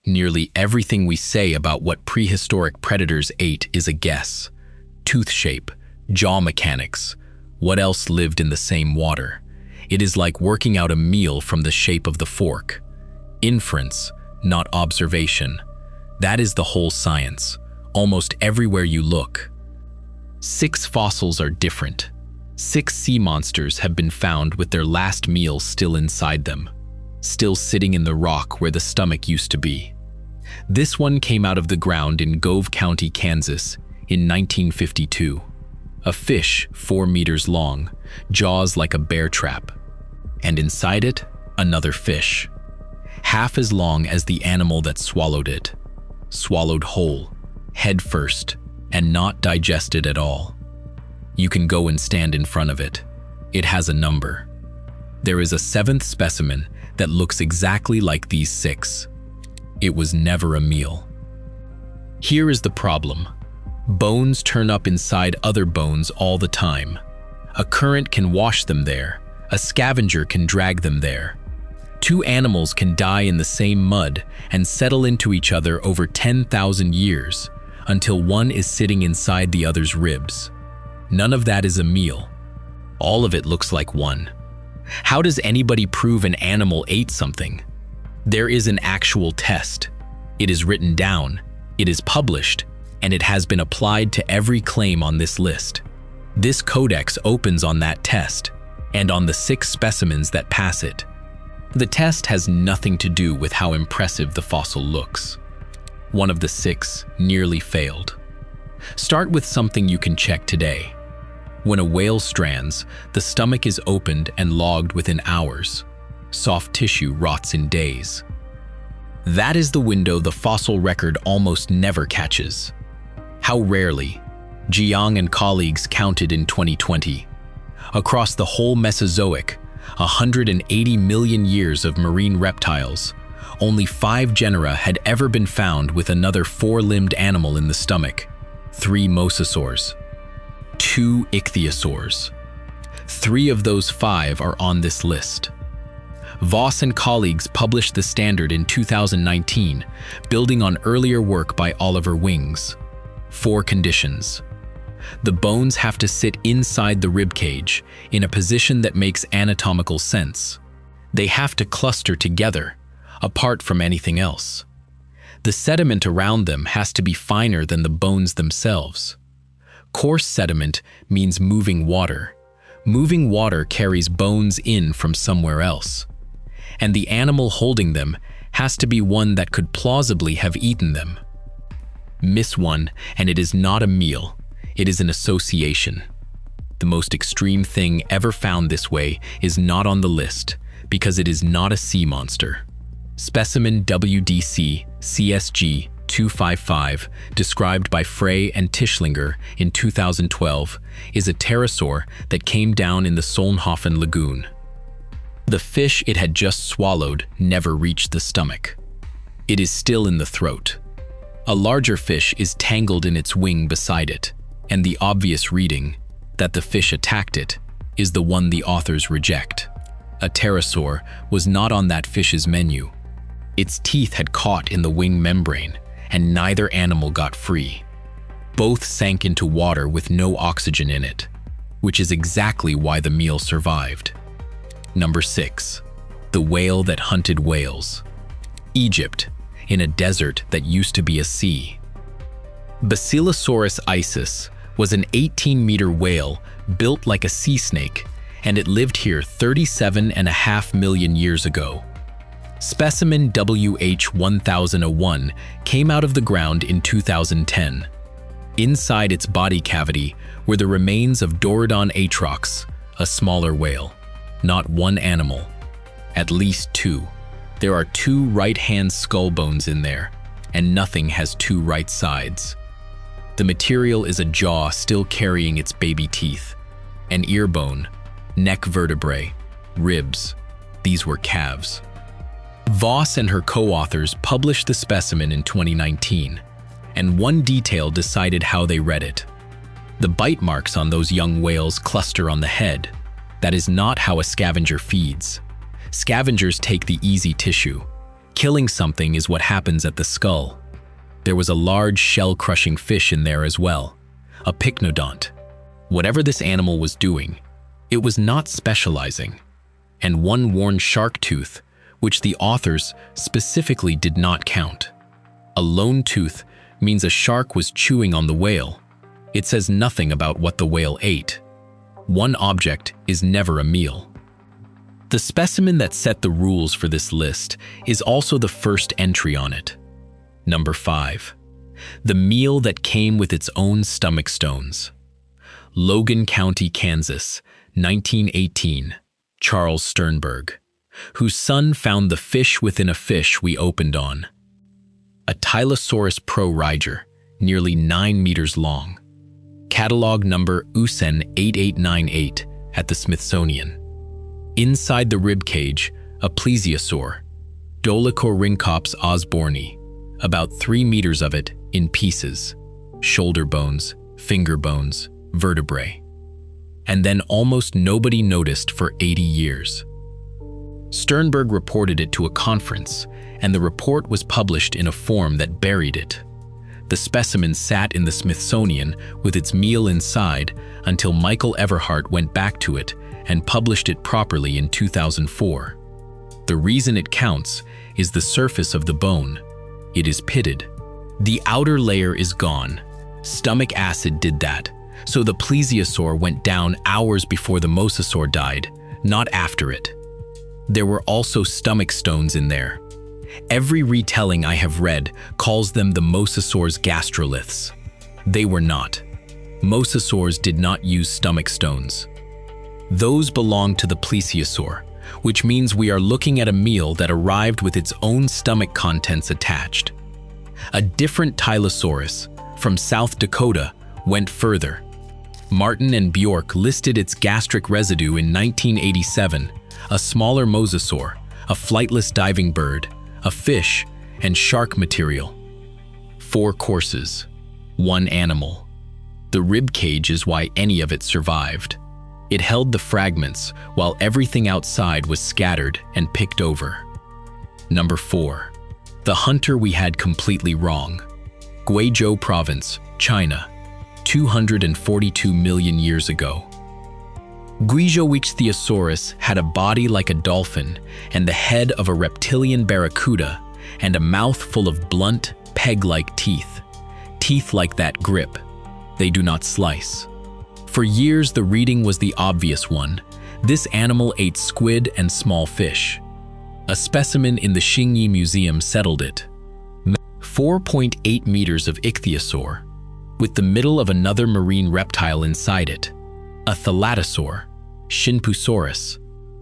Nearly everything we say about what prehistoric predators ate is a guess. Tooth shape, jaw mechanics, what else lived in the same water? It is like working out a meal from the shape of the fork. Inference, not observation. That is the whole science, almost everywhere you look. 6 fossils are different. 6 sea monsters have been found with their last meal still inside them, still sitting in the rock where the stomach used to be. This one came out of the ground in Gove County, Kansas, in 1952. A fish 4 meters long, jaws like a bear trap. And inside it, another fish, half as long as the animal that swallowed it. Swallowed whole, head first, and not digested at all. You can go and stand in front of it. It has a number. There is a 7th specimen that looks exactly like these 6. It was never a meal. Here is the problem. Bones turn up inside other bones all the time. A current can wash them there. A scavenger can drag them there. 2 animals can die in the same mud and settle into each other over 10,000 years until one is sitting inside the other's ribs. None of that is a meal. All of it looks like one. How does anybody prove an animal ate something? There is an actual test. It is written down, it is published, and it has been applied to every claim on this list. This codex opens on that test, and on the 6 specimens that pass it. The test has nothing to do with how impressive the fossil looks. One of the 6 nearly failed. Start with something you can check today. When a whale strands, the stomach is opened and logged within hours. Soft tissue rots in days. That is the window the fossil record almost never catches. How rarely? Jiang and colleagues counted in 2020. Across the whole Mesozoic, 180 million years of marine reptiles, only 5 genera had ever been found with another 4-limbed animal in the stomach. 3 mosasaurs, 2 ichthyosaurs. 3 of those 5 are on this list. Voss and colleagues published the standard in 2019, building on earlier work by Oliver Wings. 4 conditions. The bones have to sit inside the rib cage in a position that makes anatomical sense. They have to cluster together, apart from anything else. The sediment around them has to be finer than the bones themselves. Coarse sediment means moving water. Moving water carries bones in from somewhere else. And the animal holding them has to be one that could plausibly have eaten them. Miss one, and it is not a meal. It is an association. The most extreme thing ever found this way is not on the list because it is not a sea monster. Specimen WDC CSG 255, described by Frey and Tischlinger in 2012, is a pterosaur that came down in the Solnhofen Lagoon. The fish it had just swallowed never reached the stomach. It is still in the throat. A larger fish is tangled in its wing beside it, and the obvious reading, that the fish attacked it, is the one the authors reject. A pterosaur was not on that fish's menu. Its teeth had caught in the wing membrane, and neither animal got free. Both sank into water with no oxygen in it, which is exactly why the meal survived. Number 6. The whale that hunted whales. Egypt, in a desert that used to be a sea. Basilosaurus isis was an 18-meter whale built like a sea snake, and it lived here 37.5 million years ago. Specimen WH1001 came out of the ground in 2010. Inside its body cavity were the remains of Dorodon atrox, a smaller whale. Not one animal, at least 2. There are 2 right-hand skull bones in there, and nothing has 2 right sides. The material is a jaw still carrying its baby teeth, an ear bone, neck vertebrae, ribs. These were calves. Voss and her co-authors published the specimen in 2019, and one detail decided how they read it. The bite marks on those young whales cluster on the head. That is not how a scavenger feeds. Scavengers take the easy tissue. Killing something is what happens at the skull. There was a large shell-crushing fish in there as well, a pycnodont. Whatever this animal was doing, it was not specializing. And one worn shark tooth, which the authors specifically did not count. A lone tooth means a shark was chewing on the whale. It says nothing about what the whale ate. One object is never a meal. The specimen that set the rules for this list is also the first entry on it. Number 5. The meal that came with its own stomach stones. Logan County, Kansas, 1918. Charles Sternberg, whose son found the fish within a fish we opened on. A Tylosaurus pro-riger, nearly 9 meters long. Catalogue number USEN 8898 at the Smithsonian. Inside the ribcage, a plesiosaur, Dolichorhynchops osborni, about 3 meters of it in pieces, shoulder bones, finger bones, vertebrae. And then almost nobody noticed for 80 years. Sternberg reported it to a conference, and the report was published in a form that buried it. The specimen sat in the Smithsonian with its meal inside until Michael Everhart went back to it and published it properly in 2004. The reason it counts is the surface of the bone. It is pitted. The outer layer is gone. Stomach acid did that, so the plesiosaur went down hours before the mosasaur died, not after it. There were also stomach stones in there. Every retelling I have read calls them the mosasaur's gastroliths. They were not. Mosasaurs did not use stomach stones. Those belong to the plesiosaur, which means we are looking at a meal that arrived with its own stomach contents attached. A different Tylosaurus, from South Dakota, went further. Martin and Bjork listed its gastric residue in 1987, a smaller mosasaur, a flightless diving bird, a fish, and shark material. 4 courses, 1 animal. The rib cage is why any of it survived. It held the fragments while everything outside was scattered and picked over. Number 4. The hunter we had completely wrong. Guizhou Province, China, 242 million years ago. Guizhou ichthyosaurus had a body like a dolphin and the head of a reptilian barracuda and a mouth full of blunt, peg-like teeth. Teeth like that grip. They do not slice. For years, the reading was the obvious one. This animal ate squid and small fish. A specimen in the Xingyi Museum settled it. 4.8 meters of ichthyosaur, with the middle of another marine reptile inside it. A thalattosaur, Shinpusaurus,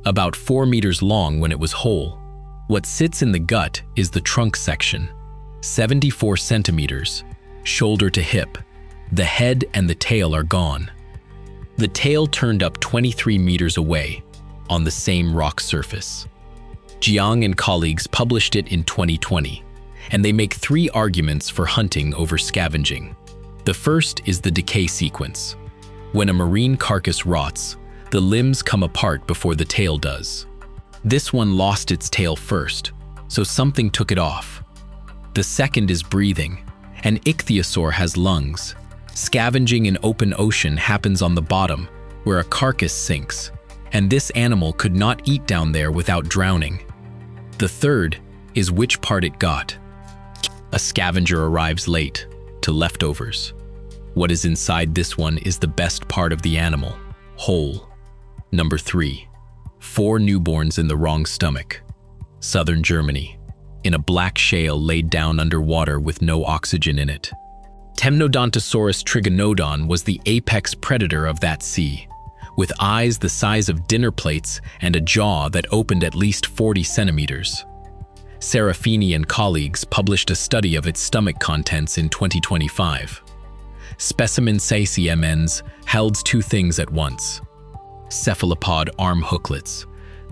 about 4 meters long when it was whole. What sits in the gut is the trunk section, 74 centimeters, shoulder to hip. The head and the tail are gone. The tail turned up 23 meters away, on the same rock surface. Jiang and colleagues published it in 2020, and they make 3 arguments for hunting over scavenging. The first is the decay sequence. When a marine carcass rots, the limbs come apart before the tail does. This one lost its tail first, so something took it off. The second is breathing. An ichthyosaur has lungs. Scavenging in open ocean happens on the bottom, where a carcass sinks, and this animal could not eat down there without drowning. The third is which part it got. A scavenger arrives late, to leftovers. What is inside this one is the best part of the animal, whole. Number 3. 4 newborns in the wrong stomach. Southern Germany, in a black shale laid down underwater with no oxygen in it. Temnodontosaurus trigonodon was the apex predator of that sea, with eyes the size of dinner plates and a jaw that opened at least 40 centimeters. Serafini and colleagues published a study of its stomach contents in 2025. Specimen specimens held 2 things at once. Cephalopod arm hooklets,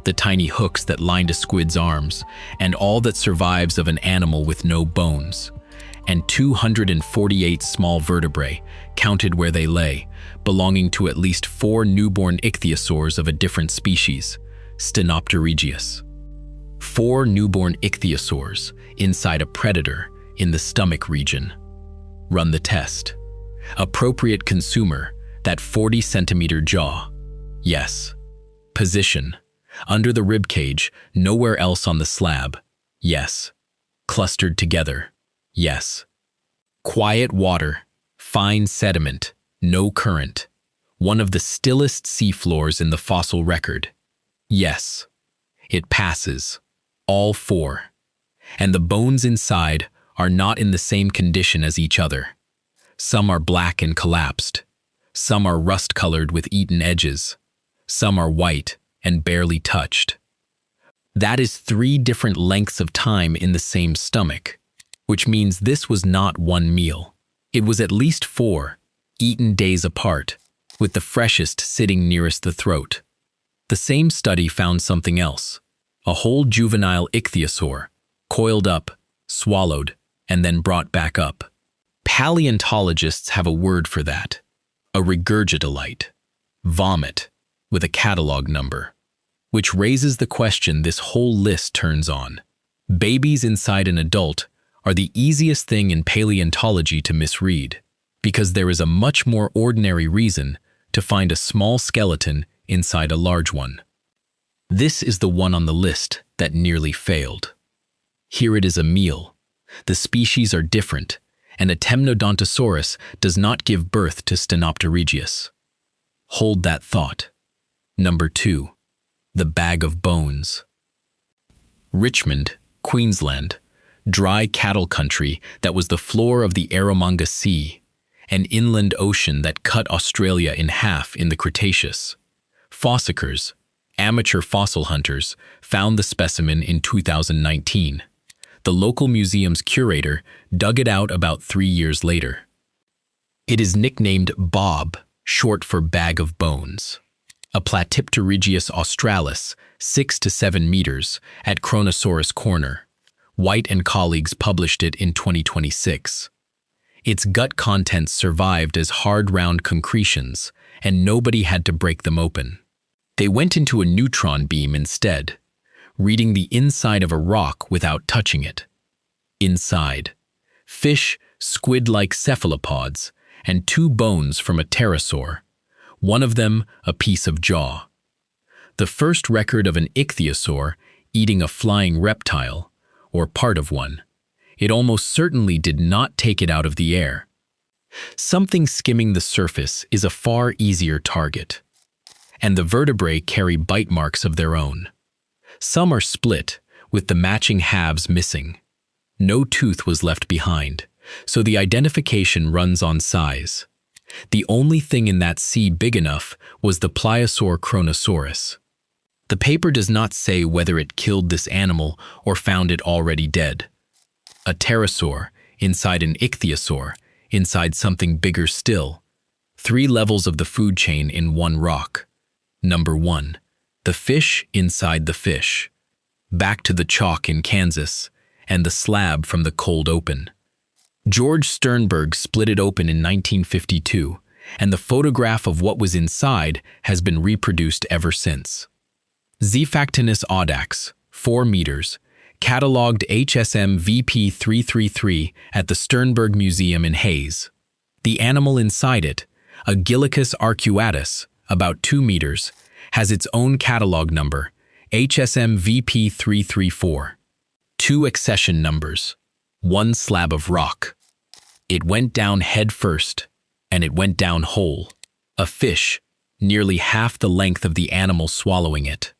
the tiny hooks that lined a squid's arms, and all that survives of an animal with no bones, and 248 small vertebrae, counted where they lay, belonging to at least 4 newborn ichthyosaurs of a different species, Stenopterygius. 4 newborn ichthyosaurs inside a predator in the stomach region. Run the test. Appropriate consumer, that 40-centimeter jaw. Yes. Position. Under the ribcage, nowhere else on the slab. Yes. Clustered together. Yes. Quiet water, fine sediment, no current. One of the stillest seafloors in the fossil record. Yes. It passes. All 4. And the bones inside are not in the same condition as each other. Some are black and collapsed. Some are rust-colored with eaten edges. Some are white and barely touched. That is 3 different lengths of time in the same stomach, which means this was not one meal. It was at least 4, eaten days apart, with the freshest sitting nearest the throat. The same study found something else. A whole juvenile ichthyosaur, coiled up, swallowed, and then brought back up. Paleontologists have a word for that. A regurgitolite. Vomit, with a catalogue number. Which raises the question this whole list turns on. Babies inside an adult are the easiest thing in paleontology to misread, because there is a much more ordinary reason to find a small skeleton inside a large one. This is the one on the list that nearly failed. Here it is a meal. The species are different, and a Temnodontosaurus does not give birth to Stenopterygius. Hold that thought. Number 2. The bag of bones. Richmond, Queensland, dry cattle country that was the floor of the Eromanga Sea, an inland ocean that cut Australia in half in the Cretaceous. Fossikers, amateur fossil hunters, found the specimen in 2019. The local museum's curator dug it out about 3 years later. It is nicknamed Bob, short for bag of bones. A Platypterygius australis, 6 to 7 meters, at Kronosaurus Corner. White and colleagues published it in 2026. Its gut contents survived as hard round concretions, and nobody had to break them open. They went into a neutron beam instead, reading the inside of a rock without touching it. Inside, fish, squid-like cephalopods, and 2 bones from a pterosaur, one of them a piece of jaw. The first record of an ichthyosaur eating a flying reptile, or part of one. It almost certainly did not take it out of the air. Something skimming the surface is a far easier target, and the vertebrae carry bite marks of their own. Some are split, with the matching halves missing. No tooth was left behind, so the identification runs on size. The only thing in that sea big enough was the plesiosaur Kronosaurus. The paper does not say whether it killed this animal or found it already dead. A pterosaur, inside an ichthyosaur, inside something bigger still. 3 levels of the food chain in one rock. Number 1. The fish inside the fish. Back to the chalk in Kansas, and the slab from the cold open. George Sternberg split it open in 1952, and the photograph of what was inside has been reproduced ever since. Xiphactinus audax, 4 meters, catalogued HSM VP 333 at the Sternberg Museum in Hayes. The animal inside it, a Gillicus arcuatus, about 2 meters, has its own catalogue number, HSM VP 334. 2 accession numbers, 1 slab of rock. It went down head first, and it went down whole. A fish, nearly half the length of the animal swallowing it.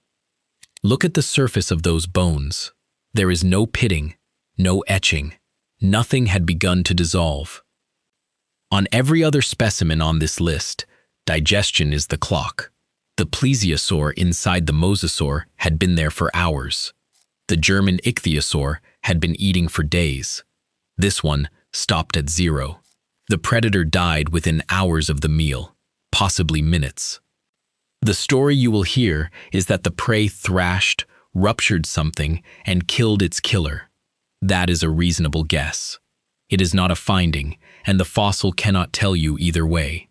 Look at the surface of those bones. There is no pitting, no etching. Nothing had begun to dissolve. On every other specimen on this list, digestion is the clock. The plesiosaur inside the mosasaur had been there for hours. The German ichthyosaur had been eating for days. This one stopped at 0. The predator died within hours of the meal, possibly minutes. The story you will hear is that the prey thrashed, ruptured something, and killed its killer. That is a reasonable guess. It is not a finding, and the fossil cannot tell you either way.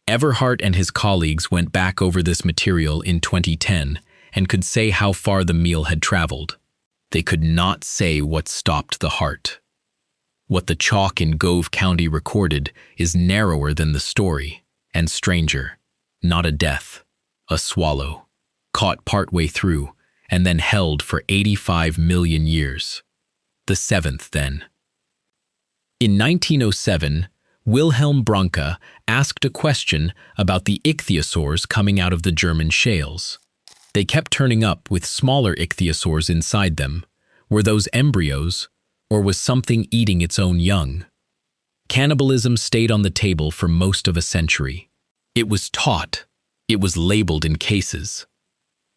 Everhart and his colleagues went back over this material in 2010 and could say how far the meal had traveled. They could not say what stopped the heart. What the chalk in Gove County recorded is narrower than the story, and stranger. Not a death, a swallow, caught partway through, and then held for 85 million years. The seventh, then. In 1907, Wilhelm Branca asked a question about the ichthyosaurs coming out of the German shales. They kept turning up with smaller ichthyosaurs inside them. Were those embryos, or was something eating its own young? Cannibalism stayed on the table for most of a century. It was taught. It was labeled in cases.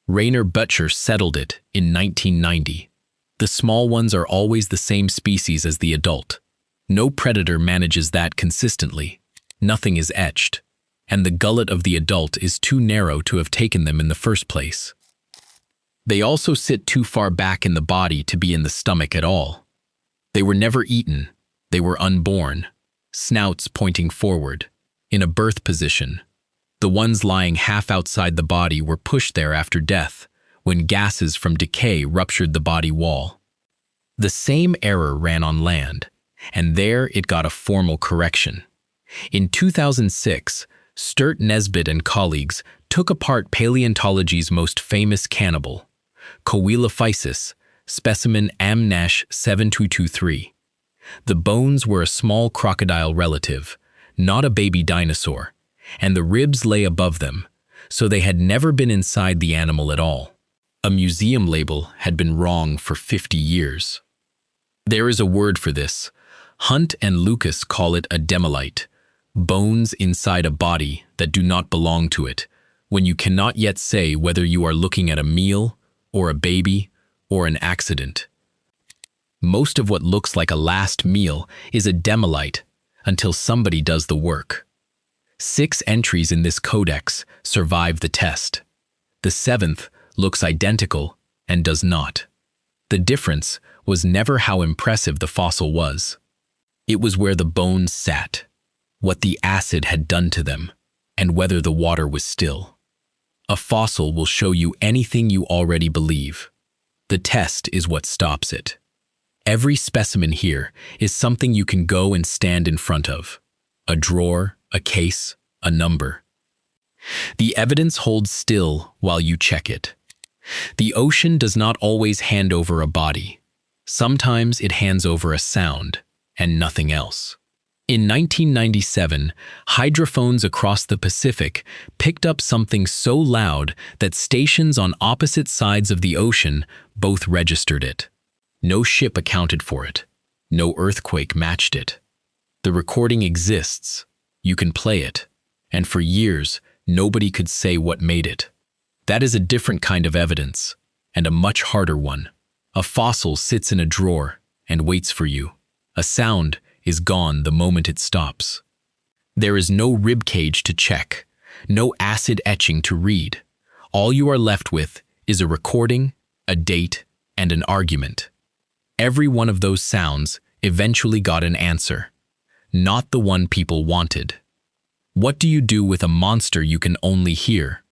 Rainer Butcher settled it in 1990. The small ones are always the same species as the adult. No predator manages that consistently. Nothing is etched, and the gullet of the adult is too narrow to have taken them in the first place. They also sit too far back in the body to be in the stomach at all. They were never eaten. They were unborn, snouts pointing forward, in a birth position. The ones lying half outside the body were pushed there after death, when gases from decay ruptured the body wall. The same error ran on land, and there it got a formal correction. In 2006, Sturt Nesbitt and colleagues took apart paleontology's most famous cannibal, Coelophysis, specimen Amnash 7223. The bones were a small crocodile relative, not a baby dinosaur, and the ribs lay above them, so they had never been inside the animal at all. A museum label had been wrong for 50 years. There is a word for this. Hunt and Lucas call it a demolite, bones inside a body that do not belong to it, when you cannot yet say whether you are looking at a meal, or a baby, or an accident. Most of what looks like a last meal is a demolite until somebody does the work. 6 entries in this codex survive the test. The 7th looks identical and does not. The difference was never how impressive the fossil was. It was where the bones sat, what the acid had done to them, and whether the water was still. A fossil will show you anything you already believe. The test is what stops it. Every specimen here is something you can go and stand in front of. A drawer, a case, a number. The evidence holds still while you check it. The ocean does not always hand over a body. Sometimes it hands over a sound, and nothing else. In 1997, hydrophones across the Pacific picked up something so loud that stations on opposite sides of the ocean both registered it. No ship accounted for it. No earthquake matched it. The recording exists. You can play it. And for years, nobody could say what made it. That is a different kind of evidence, and a much harder one. A fossil sits in a drawer and waits for you. A sound is gone the moment it stops. There is no rib cage to check, no acid etching to read. All you are left with is a recording, a date, and an argument. Every one of those sounds eventually got an answer, not the one people wanted. What do you do with a monster you can only hear?